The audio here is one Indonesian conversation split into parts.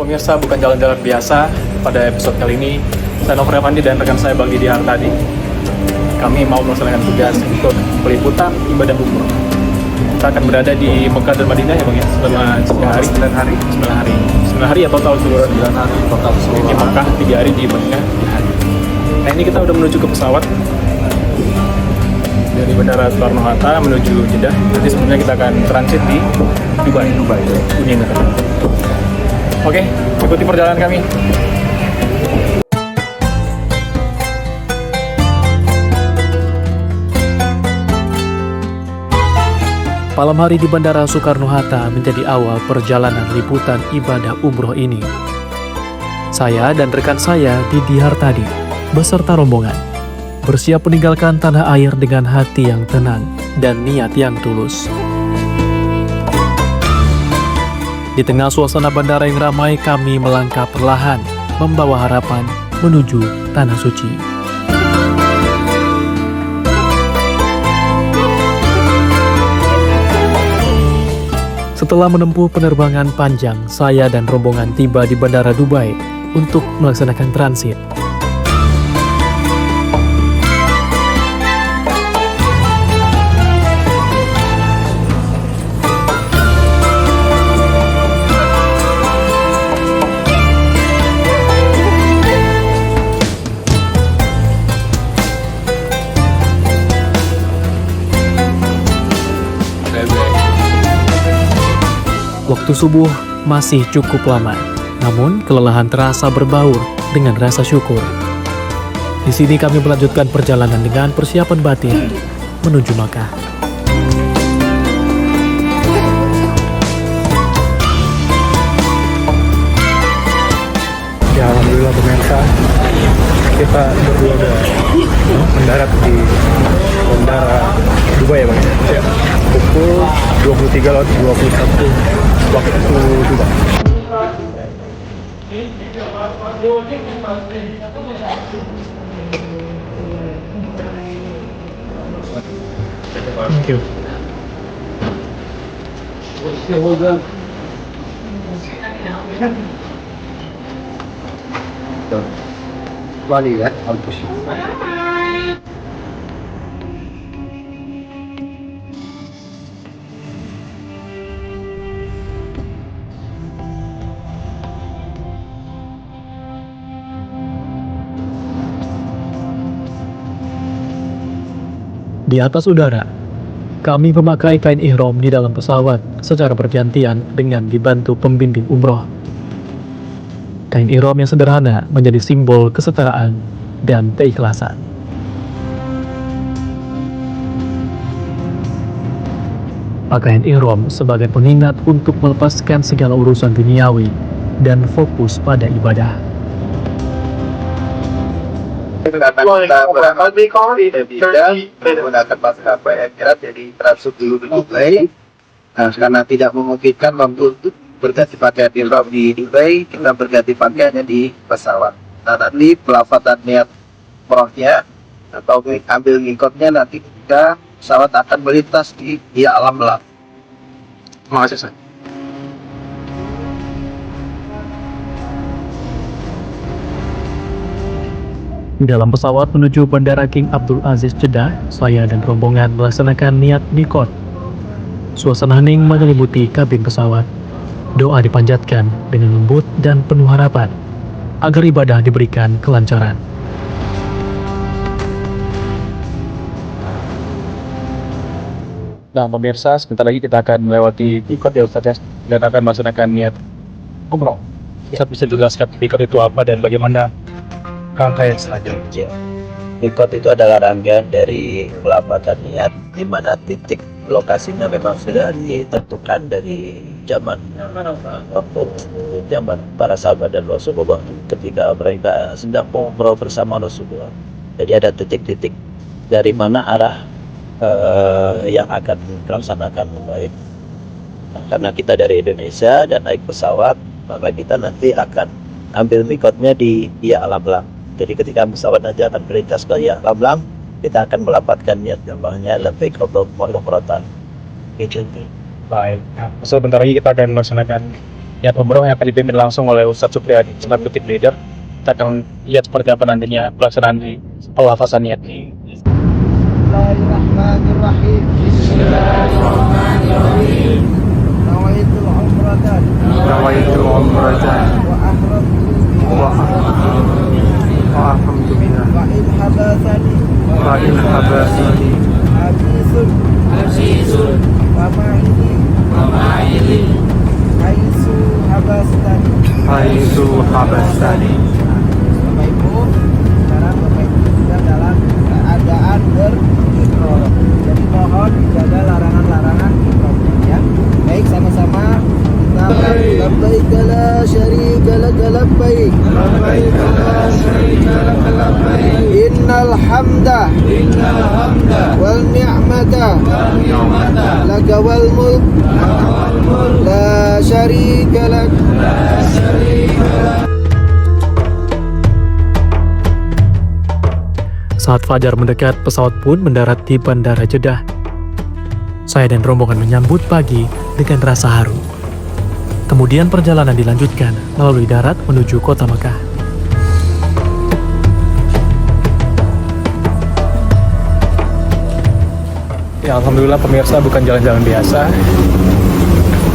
Pemirsa, bukan jalan-jalan biasa. Pada episode kali ini, saya Novel Pandi dan rekan saya Bang Didi Hartadi. Kami mau melaksanakan tugas untuk peliputan ibadah umroh. Kita akan berada di Mekah dan Madinah ya Bang ya, selama 9 hari. 9 hari. 9 hari. 9 hari ya total seluruh 9 hari total di seluruh. Mekah, 3 hari di Madinah, 3 hari. Nah ini kita udah menuju ke pesawat dari Bandara Soekarno-Hatta menuju Jeddah. Nanti sebelumnya kita akan transit di Dubai, Uni Emirat. Oke, ikuti perjalanan kami. Malam hari di Bandara Soekarno-Hatta menjadi awal perjalanan liputan ibadah umroh ini. Saya dan rekan saya Didi Hartadi beserta rombongan bersiap meninggalkan tanah air dengan hati yang tenang dan niat yang tulus. Di tengah suasana bandara yang ramai, kami melangkah perlahan membawa harapan menuju tanah suci. Setelah menempuh penerbangan panjang, saya dan rombongan tiba di Bandara Dubai untuk melaksanakan transit. Waktu subuh masih cukup lama, namun kelelahan terasa berbaur dengan rasa syukur. Di sini kami melanjutkan perjalanan dengan persiapan batin menuju Makkah. Ya alhamdulillah pemirsa, kita berdua udah mendarat di Bandara Dubai ya Bang ya. Pukul 23.21 waktu Dubai. Thank you. Bali ya, Alpus. Di atas udara, kami memakai kain ihram di dalam pesawat secara bergantian dengan dibantu pembimbing umroh. Kain ihram yang sederhana menjadi simbol kesetaraan dan keikhlasan. Pakaian ihram sebagai pengingat untuk melepaskan segala urusan duniawi dan fokus pada ibadah. Menggunakan maskapai Emirat, jadi transfer dulu di Dubai. Nah, karena tidak memungkinkan untuk berganti pakaian ihram di Dubai, kita berganti pakaiannya di pesawat. Nah, nanti pelafatan niat umrohnya atau ambil ngikotnya nanti kita pesawat akan melintas di alam gelap. Terima kasih, San. Di dalam pesawat menuju Bandara King Abdul Aziz Jeddah, saya dan rombongan melaksanakan niat mikot. Suasana hening menyelimuti kabin pesawat. Doa dipanjatkan dengan lembut dan penuh harapan agar ibadah diberikan kelancaran. Nah pemirsa, sebentar lagi kita akan melewati mikot ya Ustaz ya, dan akan melaksanakan niat umroh. Ustaz bisa jelaskan mikot itu apa dan bagaimana rangkaian selanjutnya? Mikot itu adalah rangkaian dari pelafatan niat, di mana titik lokasinya memang sudah ditentukan dari zaman para sahabat dan Rasulullah ketika mereka sedang umroh bersama Rasulullah. Jadi ada titik-titik dari mana arah yang akan dilaksanakan baik. Karena kita dari Indonesia dan naik pesawat, maka kita nanti akan ambil mikotnya di alam lang. Jadi ketika pesawat nanti akan melintas ke alam lang, kita akan melapatkan niat jambangnya lebih ke umrohatan. Gitu. Baik. Nah, sebentar lagi kita akan melaksanakan niat umroh yang akan dipimpin langsung oleh Ustadz Supriyadi selaku tim leader. Kita akan lihat seperti apa nantinya pelaksanaan di pelafazan niat. Bismillahirrahmanirrahim. Bismillahirrahmanirrahim. Nawaitul umratan wa ahramtu biha wa in habasani habisun wa ma'ili haitsu habastani. Bapak Ibu, sekarang Bapak Ibu sudah dalam keadaan berihram. Jadi mohon dijaga larangan-larangan ihram ya. Baik, sama-sama kita labbaik la syarika lak labbaik innal hamda wal ni'mata laka wal mulk la syarika lak. Saat fajar mendekat, pesawat pun mendarat di Bandara Jeddah. Saya dan rombongan menyambut pagi dengan rasa haru. Kemudian perjalanan dilanjutkan melalui darat menuju kota Mekah. Ya, alhamdulillah pemirsa, bukan jalan-jalan biasa.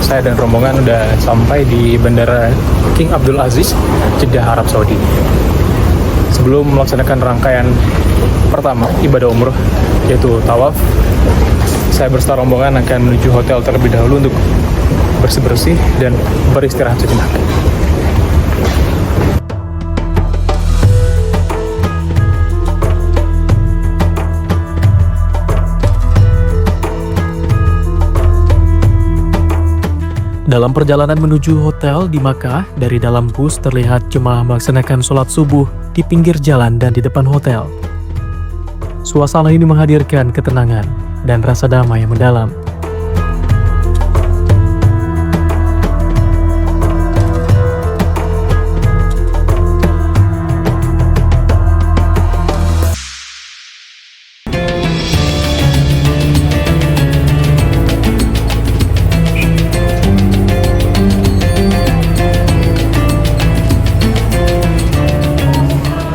Saya dan rombongan udah sampai di Bandara King Abdul Aziz, Jeddah, Arab Saudi. Sebelum melaksanakan rangkaian pertama ibadah umroh, yaitu tawaf, saya berserta rombongan akan menuju hotel terlebih dahulu untuk bersih-bersih dan beristirahat sejenak. Dalam perjalanan menuju hotel di Makkah, dari dalam bus terlihat jemaah melaksanakan sholat subuh di pinggir jalan dan di depan hotel. Suasana ini menghadirkan ketenangan dan rasa damai yang mendalam.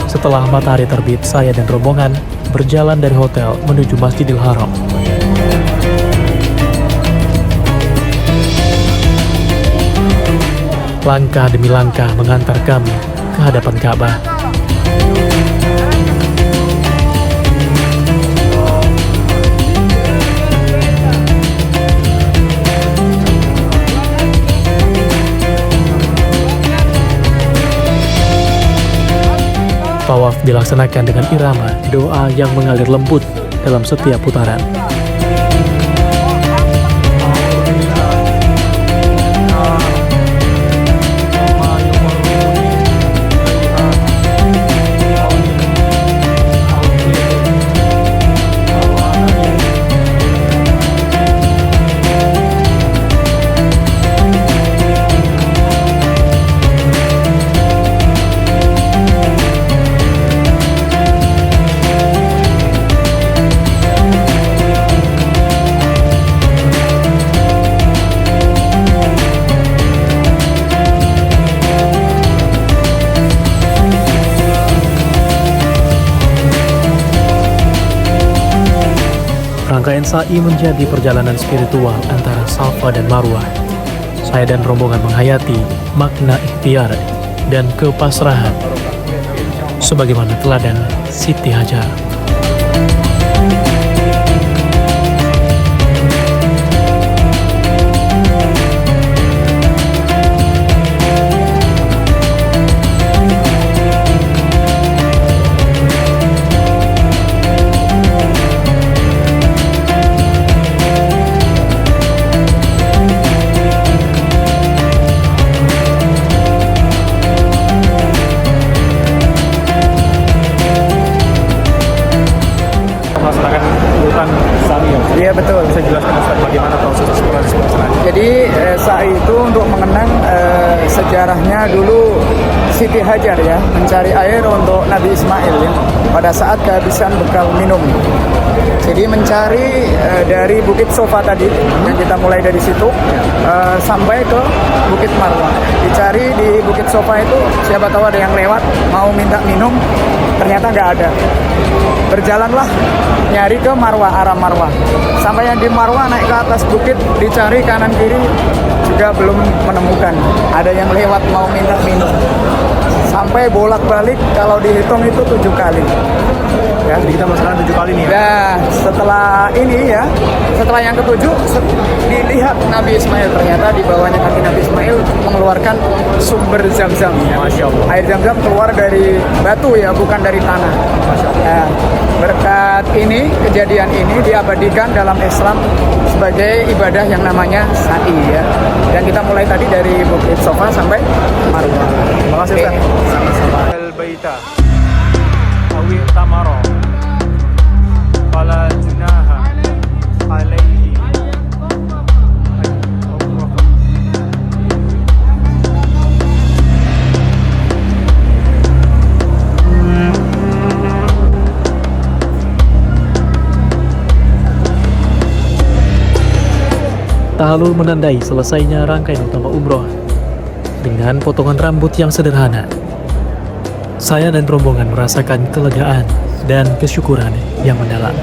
Setelah matahari terbit, saya dan rombongan berjalan dari hotel menuju Masjidil Haram. Langkah demi langkah mengantar kami ke hadapan Ka'bah. Tawaf dilaksanakan dengan irama doa yang mengalir lembut dalam setiap putaran. Rangkaian sa'i menjadi perjalanan spiritual antara Safa dan Marwah. Saya dan rombongan menghayati makna ikhtiar dan kepasrahan sebagaimana teladan Siti Hajar. Melaksanakan urutan sa'i. Iya betul. Bisa jelaskan Ustaz bagaimana proses pelaksanaan? Jadi sa'i itu untuk mengenang sejarahnya dulu Siti Hajar ya, mencari air untuk Nabi Ismail ya, pada saat kehabisan bekal minum. Jadi mencari dari Bukit Sofa tadi, yang kita mulai dari situ sampai ke Bukit Marwah. Dicari di Bukit Sofa itu, siapa tahu ada yang lewat mau minta minum, ternyata nggak ada. Berjalanlah nyari ke Marwah, arah Marwah. Sampai yang di Marwah naik ke atas bukit, dicari kanan kiri juga belum menemukan. Ada yang lewat mau minta minum. Sampai bolak-balik kalau dihitung itu 7 kali. Ya, Jadi kita melaksanakan 7 kali nih ya. nah, setelah ini ya, setelah yang ketujuh, dilihat Nabi Ismail, ternyata di bawahnya kaki Nabi Ismail mengeluarkan sumber Zam-Zam. Ya. Masya Allah. Air Zam-Zam keluar dari batu ya, bukan dari tanah. Ya, berkat ini, kejadian ini diabadikan dalam Islam sebagai ibadah yang namanya sa'i ya. Dan kita mulai tadi dari Bukit Sofa sampai Marwah. Terima kasih Ustaz. Sama-sama. Al-Baita awi tamaro fala junaha alaihi. Tahallul menandai selesainya rangkaian utama umroh dengan potongan rambut yang sederhana. Saya dan rombongan merasakan kelegaan dan kesyukuran yang mendalam.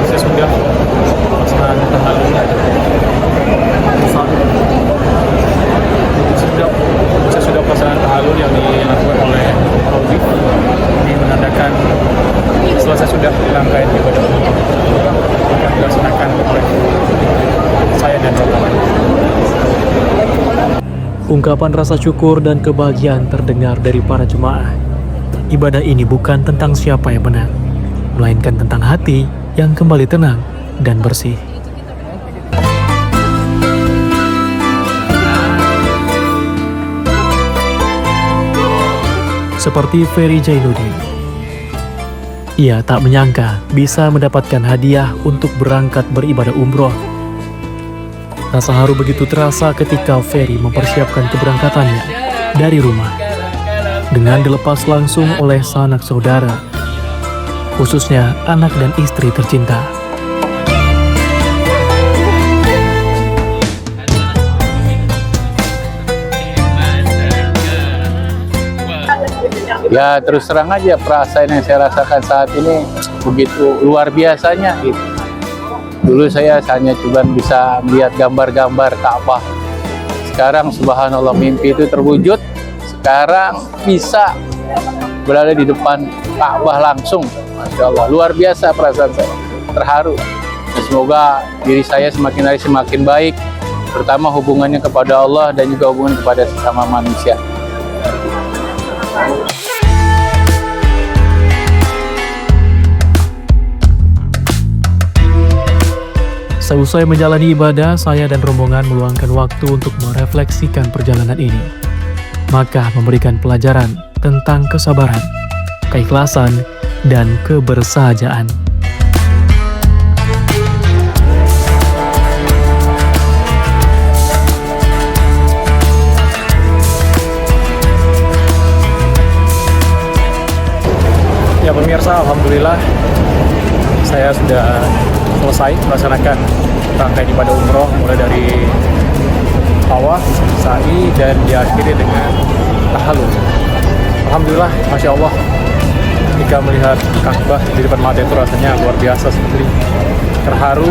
Saya sudah melaksanakan tahallul. Saya sudah melaksanakan tahallul yang dilakukan oleh Rawi. Ini menandakan selesai sudah rangkaian ibadah umroh yang dilaksanakan oleh saya dan rombongan. Ungkapan rasa syukur dan kebahagiaan terdengar dari para jemaah. Ibadah ini bukan tentang siapa yang menang, melainkan tentang hati yang kembali tenang dan bersih. Seperti Ferry Jainuddin, ia tak menyangka bisa mendapatkan hadiah untuk berangkat beribadah umroh. Rasa haru begitu terasa ketika Ferry mempersiapkan keberangkatannya dari rumah dengan dilepas langsung oleh sanak saudara, khususnya anak dan istri tercinta. Ya terus terang aja perasaan yang saya rasakan saat ini begitu luar biasanya gitu. Dulu saya hanya cuma bisa melihat gambar-gambar Ka'bah. Sekarang subhanallah mimpi itu terwujud. Sekarang bisa berada di depan Ka'bah langsung. Masya Allah, luar biasa perasaan saya. Terharu. Dan semoga diri saya semakin hari semakin baik. Terutama hubungannya kepada Allah dan juga hubungan kepada sesama manusia. Seusai menjalani ibadah, saya dan rombongan meluangkan waktu untuk merefleksikan perjalanan ini. Maka memberikan pelajaran tentang kesabaran, keikhlasan, dan kebersahajaan. Ya pemirsa, alhamdulillah saya sudah selesai melaksanakan rangkaian ibadah umroh mulai dari tawaf, sa'i, dan diakhiri dengan tahallul. Alhamdulillah, Masya Allah, ketika melihat Ka'bah di depan mata itu rasanya luar biasa sekali, terharu.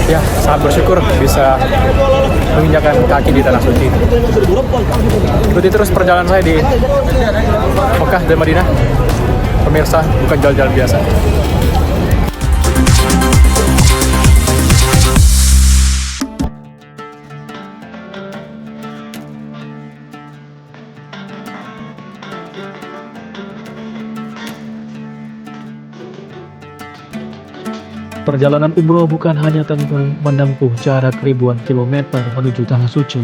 Ya, sangat bersyukur bisa menginjakan kaki di tanah suci. Ikuti terus perjalanan saya di Mekah dan Madinah. Pemirsa, bukan jalan-jalan biasa. Perjalanan umroh bukan hanya tentang menempuh jarak ribuan kilometer menuju tanah suci,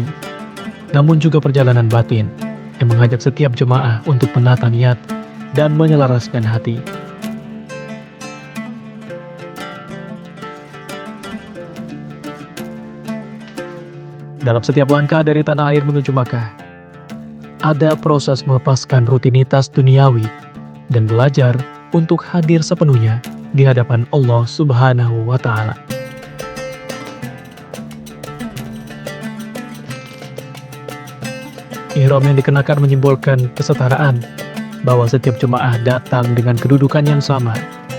namun juga perjalanan batin yang mengajak setiap jemaah untuk menata niat dan menyelaraskan hati. Dalam setiap langkah dari tanah air menuju Makkah, ada proses melepaskan rutinitas duniawi dan belajar untuk hadir sepenuhnya di hadapan Allah Subhanahu wa Ta'ala. Ihram yang dikenakan menyimbolkan kesetaraan, bahwa setiap jemaah datang dengan kedudukan yang sama,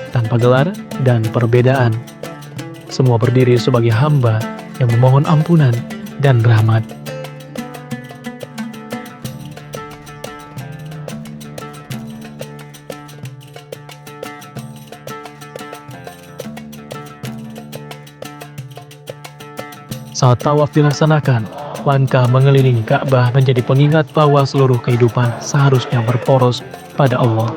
tanpa gelar dan perbedaan. Semua berdiri sebagai hamba yang memohon ampunan dan rahmat. Saat tawaf dilaksanakan, langkah mengelilingi Ka'bah menjadi pengingat bahwa seluruh kehidupan seharusnya berporos pada Allah.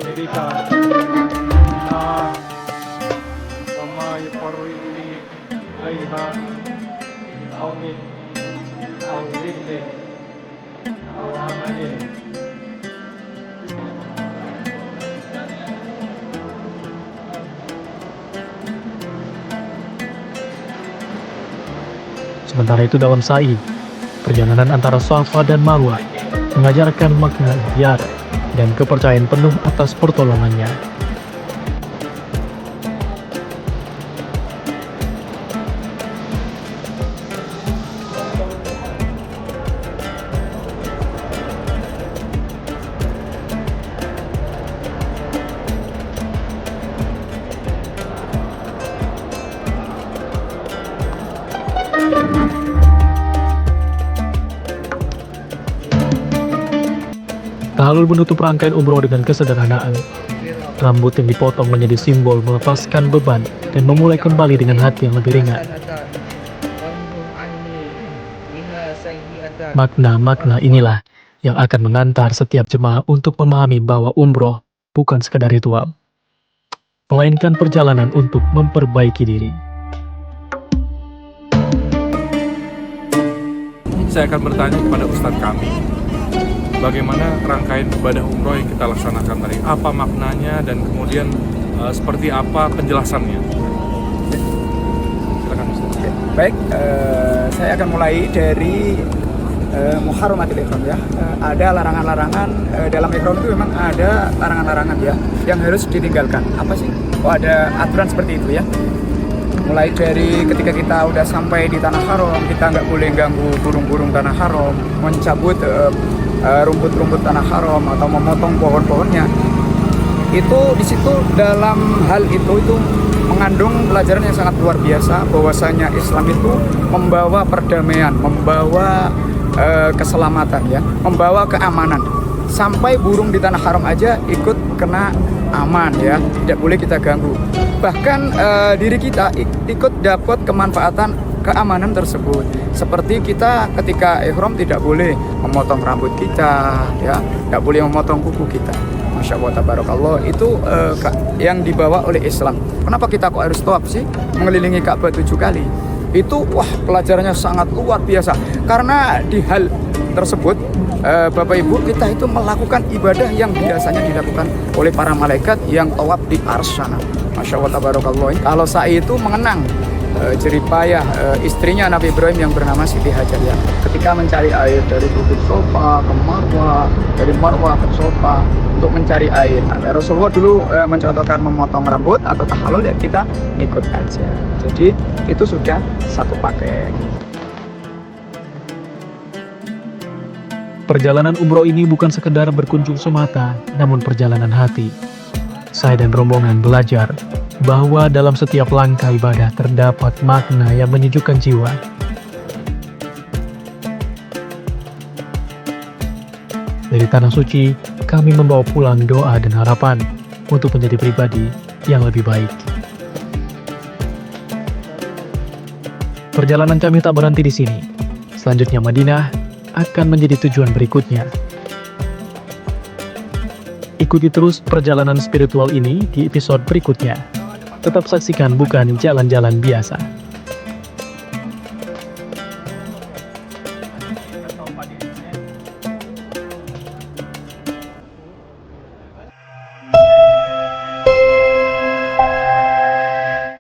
Sementara itu dalam sa'i, perjalanan antara Safa dan Marwah mengajarkan makna ikhtiar dan kepercayaan penuh atas pertolongannya. Tahlul menutup rangkaian umroh dengan kesederhanaan. Rambut yang dipotong menjadi simbol melepaskan beban dan memulai kembali dengan hati yang lebih ringan. Makna-makna inilah yang akan mengantar setiap jemaah untuk memahami bahwa umroh bukan sekadar ritual, melainkan perjalanan untuk memperbaiki diri. Saya akan bertanya kepada Ustadz kami, bagaimana rangkaian ibadah umroh yang kita laksanakan tadi, apa maknanya dan kemudian seperti apa penjelasannya. Silakan Ustaz. Baik, saya akan mulai dari muharramatil ihram ya. Ada larangan-larangan dalam ihram itu memang ada larangan-larangan ya yang harus ditinggalkan. Apa sih? Oh, ada aturan seperti itu ya. Mulai dari ketika kita udah sampai di tanah haram, kita nggak boleh ganggu burung-burung tanah haram, mencabut rumput-rumput tanah haram atau memotong pohon-pohonnya. Itu di situ dalam hal itu mengandung pelajaran yang sangat luar biasa, bahwasanya Islam itu membawa perdamaian, membawa keselamatan ya, membawa keamanan. Sampai burung di tanah haram aja ikut kena aman ya, tidak boleh kita ganggu. Bahkan diri kita ikut dapat kemanfaatan keamanan tersebut. Seperti kita ketika ihram tidak boleh memotong rambut kita ya, tidak boleh memotong kuku kita. Masya Allah tabarakallah, itu yang dibawa oleh Islam. Kenapa kita kok harus tawaf sih, mengelilingi Ka'bah 7 kali? Itu pelajarannya sangat luar biasa. Karena di hal tersebut Bapak Ibu, kita itu melakukan ibadah yang biasanya dilakukan oleh para malaikat yang tawaf di arsy sana. Masya Allah tabarakallah. Kalau sa'i itu mengenang jeripayah istrinya Nabi Ibrahim yang bernama Siti Hajar ya. Ketika mencari air dari Bukit Sofa ke Marwah, dari Marwah ke Sofa untuk mencari air. Nah, Rasulullah dulu mencontohkan memotong rambut atau tahallul ya, kita ikut aja. Jadi itu sudah satu paket. Perjalanan umroh ini bukan sekedar berkunjung semata, namun perjalanan hati. Saya dan rombongan belajar bahwa dalam setiap langkah ibadah terdapat makna yang menyejukkan jiwa. Dari tanah suci, kami membawa pulang doa dan harapan untuk menjadi pribadi yang lebih baik. Perjalanan kami tak berhenti di sini. Selanjutnya Madinah akan menjadi tujuan berikutnya. Ikuti terus perjalanan spiritual ini di episode berikutnya. Tetap saksikan bukan jalan-jalan biasa.